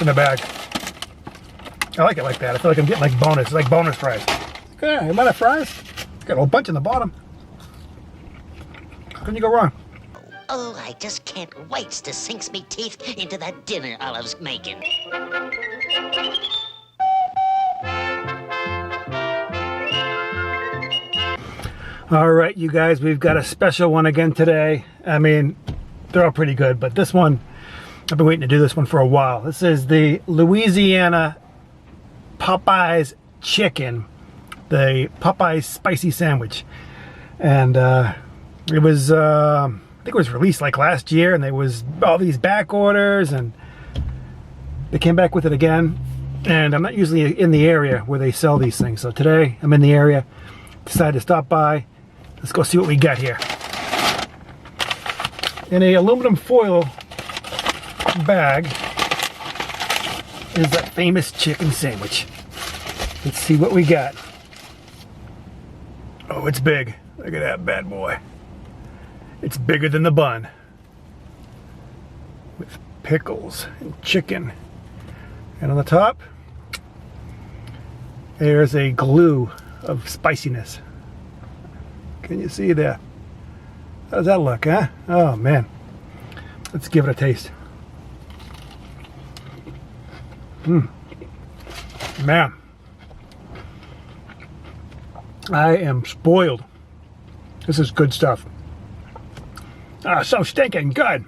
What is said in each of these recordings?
in the bag. I like it like that. I feel like I'm getting like bonus. It's like bonus fries. Okay, you might have fries. Got a whole bunch in the bottom. How can you go wrong? Oh, I just can't wait to sink me teeth into that dinner Olive's making. All right, you guys, we've got a special one again today. I mean, they're all pretty good, but this one, I've been waiting to do this one for a while. This is the Louisiana Popeyes chicken, the Popeyes spicy sandwich. And it was, I think it was released like last year, and there was all these back orders, and they came back with it again. And I'm not usually in the area where they sell these things. So today I'm in the area, decided to stop by. Let's go see what we got here. In a aluminum foil bag is that famous chicken sandwich. Let's see what we got. Oh, it's big. Look at that bad boy. It's bigger than the bun. With pickles and chicken. And on the top, there's a glue of spiciness. Can you see that? How does that look, huh? Oh man. Let's give it a taste. Man. I am spoiled. This is good stuff. So stinking good.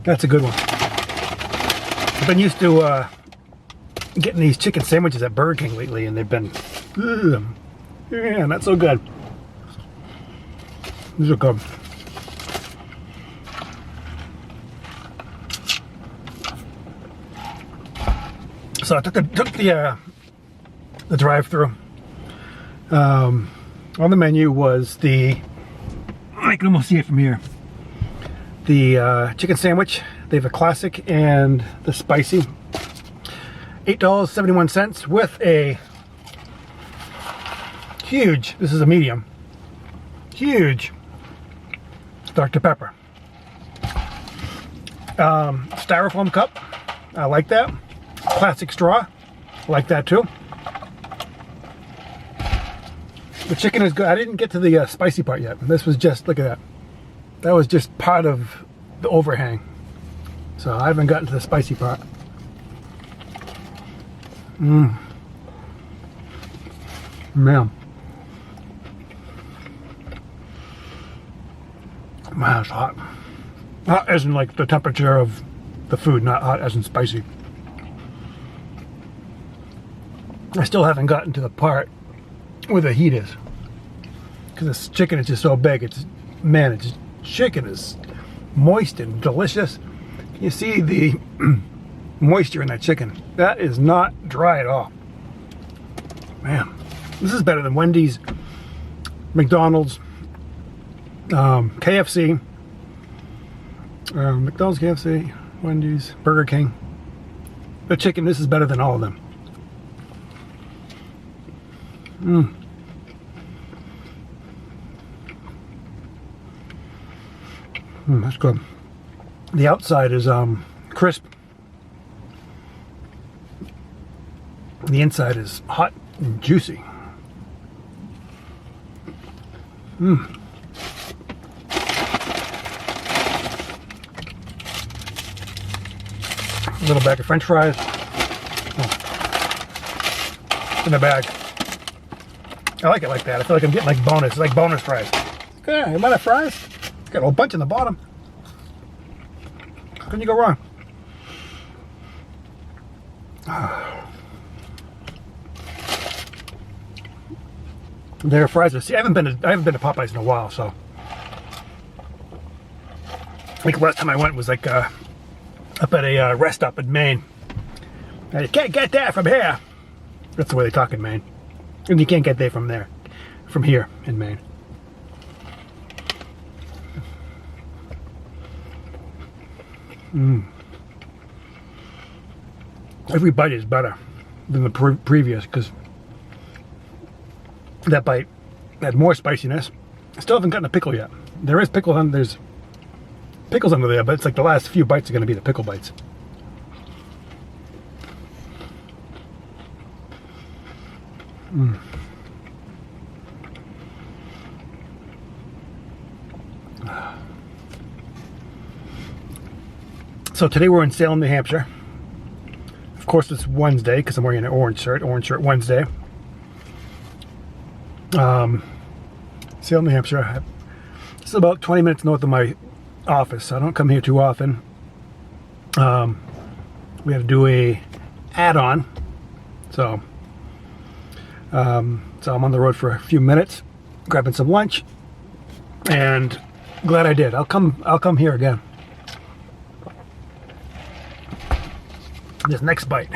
That's a good one. I've been used to getting these chicken sandwiches at Burger King lately, and they've been, yeah, not so good. These are good. So I took the drive-through. On the menu was I can almost see it from here. The chicken sandwich. They have a classic and the spicy. $8.71 with a huge, this is a medium, huge Dr. Pepper. Styrofoam cup. I like that. Plastic straw. I like that too. The chicken is good. I didn't get to the spicy part yet. This was just, look at that. That was just part of the overhang. So I haven't gotten to the spicy part. Man. Man, it's hot. Hot as in like the temperature of the food, not hot as in spicy. I still haven't gotten to the part where the heat is. Because this chicken is just so big. It's, man, it's chicken is moist and delicious. Can you see the moisture in that chicken? That is not dry at all. Man, this is better than Wendy's, McDonald's, KFC, McDonald's, KFC, Wendy's, Burger King. The chicken, this is better than all of them. That's good. The outside is crisp. The inside is hot and juicy. A little bag of French fries. In the bag. I like it like that. I feel like I'm getting like bonus. It's like bonus fries. Okay, you might have fries. Got a whole bunch in the bottom. How can you go wrong? Their fries are. See, I haven't been to Popeyes in a while, so I think the last time I went was like up at a rest stop in Maine. Now, you can't get that from here. That's the way they talk in Maine, and you can't get there from there, from here in Maine. Every bite is better than the previous, because that bite had more spiciness. I still haven't gotten a pickle yet. There is pickle on, there's pickles under there, but it's like the last few bites are going to be the pickle bites. So today we're in Salem, New Hampshire. Of course, it's Wednesday because I'm wearing an orange shirt Wednesday. Salem, New Hampshire. This is about 20 minutes north of my office. So I don't come here too often. We had to do a add-on, so I'm on the road for a few minutes, grabbing some lunch, and glad I did. I'll come here again. This next bite,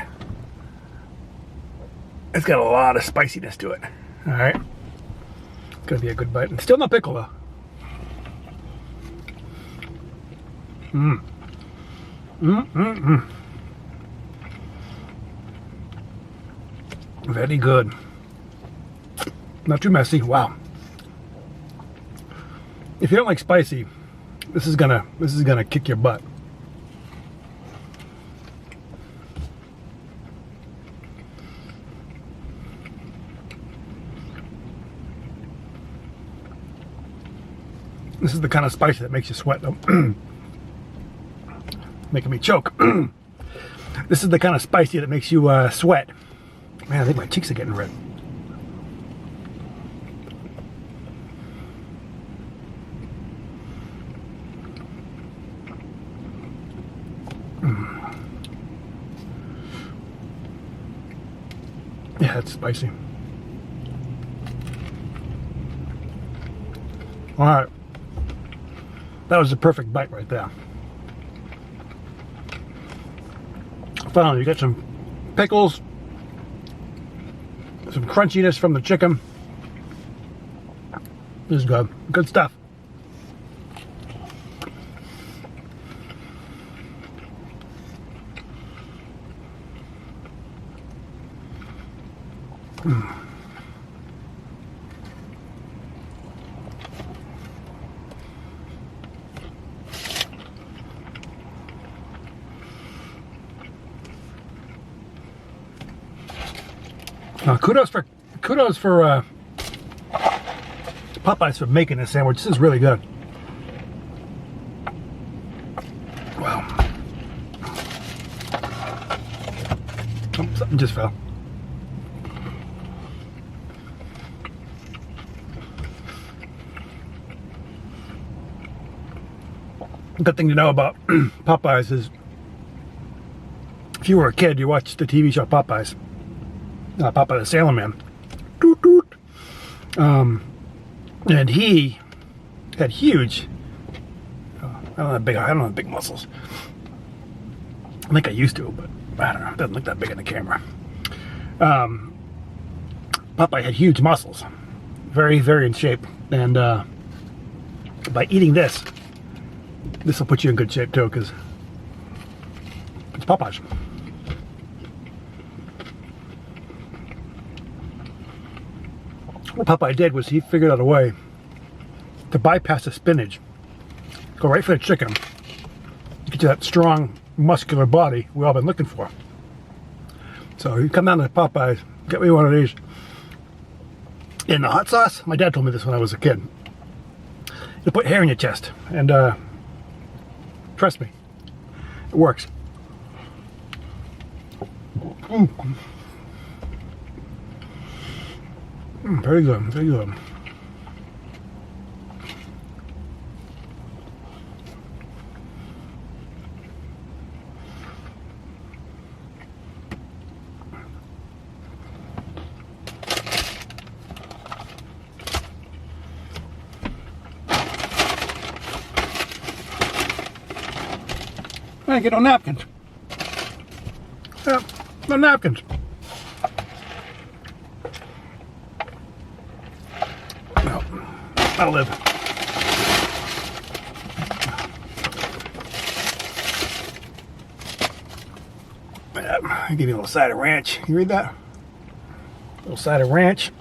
it's got a lot of spiciness to it. All right, it's gonna be a good bite, and still no pickle though. Very good. Not too messy. Wow. If you don't like spicy, this is gonna kick your butt. This is the kind of spicy that makes you sweat though. Making me choke. This is the kind of spicy that makes you sweat. Man, I think my cheeks are getting red. Yeah, it's spicy. All right. That was the perfect bite right there. Finally, you got some pickles, some crunchiness from the chicken. This is good. Good stuff. Kudos for Popeyes for making this sandwich. This is really good. Wow. Oh, something just fell. Good thing to know about Popeyes is if you were a kid, you watched the TV show Popeyes. Popeye the Sailor Man. Doot, doot. And he had huge, I don't have big muscles. I think I used to, but I don't know. It doesn't look that big in the camera. Popeye had huge muscles. Very, very in shape. And by eating this will put you in good shape too, because it's Popeyes. What Popeye did was he figured out a way to bypass the spinach, go right for the chicken, get you that strong, muscular body we've all been looking for. So you come down to Popeyes, get me one of these. In the hot sauce, my dad told me this when I was a kid. You put hair in your chest, and trust me, it works. Very good, very good. I get no napkins. Yeah, no napkins. No, I'll live. I give you a little side of ranch. You read that? A little side of ranch.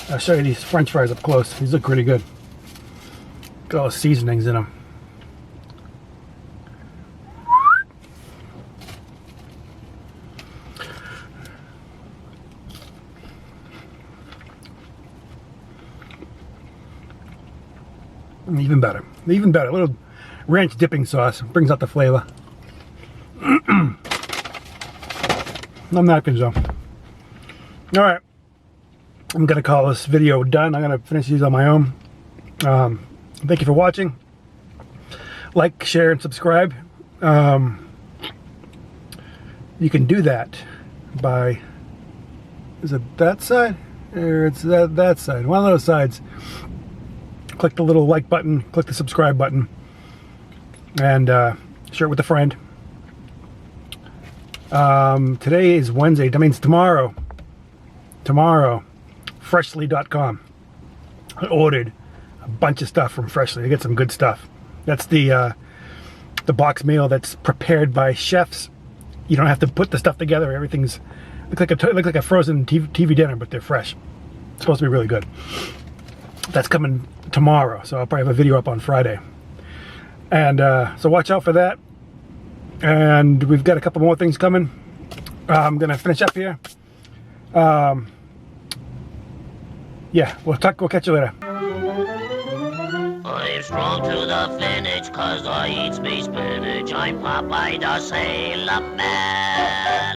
I'll show you these French fries up close. These look pretty good. Got all the seasonings in them. Even better. Even better. A little ranch dipping sauce brings out the flavor. No napkins though. All right. I'm going to call this video done. I'm going to finish these on my own. Thank you for watching. Like, share, and subscribe. You can do that by, is it that side? Or it's that side. One of those sides. Click the little like button, click the subscribe button, and share it with a friend. Today is Wednesday. That means tomorrow, freshly.com. I ordered a bunch of stuff from Freshly. I get some good stuff. That's the box meal that's prepared by chefs. You don't have to put the stuff together. Everything's looks like a frozen TV dinner, but they're fresh. It's supposed to be really good. That's coming tomorrow, so I'll probably have a video up on Friday. And so watch out for that. And we've got a couple more things coming. I'm gonna finish up here. Yeah, we'll catch you later. I'm strong to the finish, 'cause I eat me spinach. I'm Popeye the Sailor Man.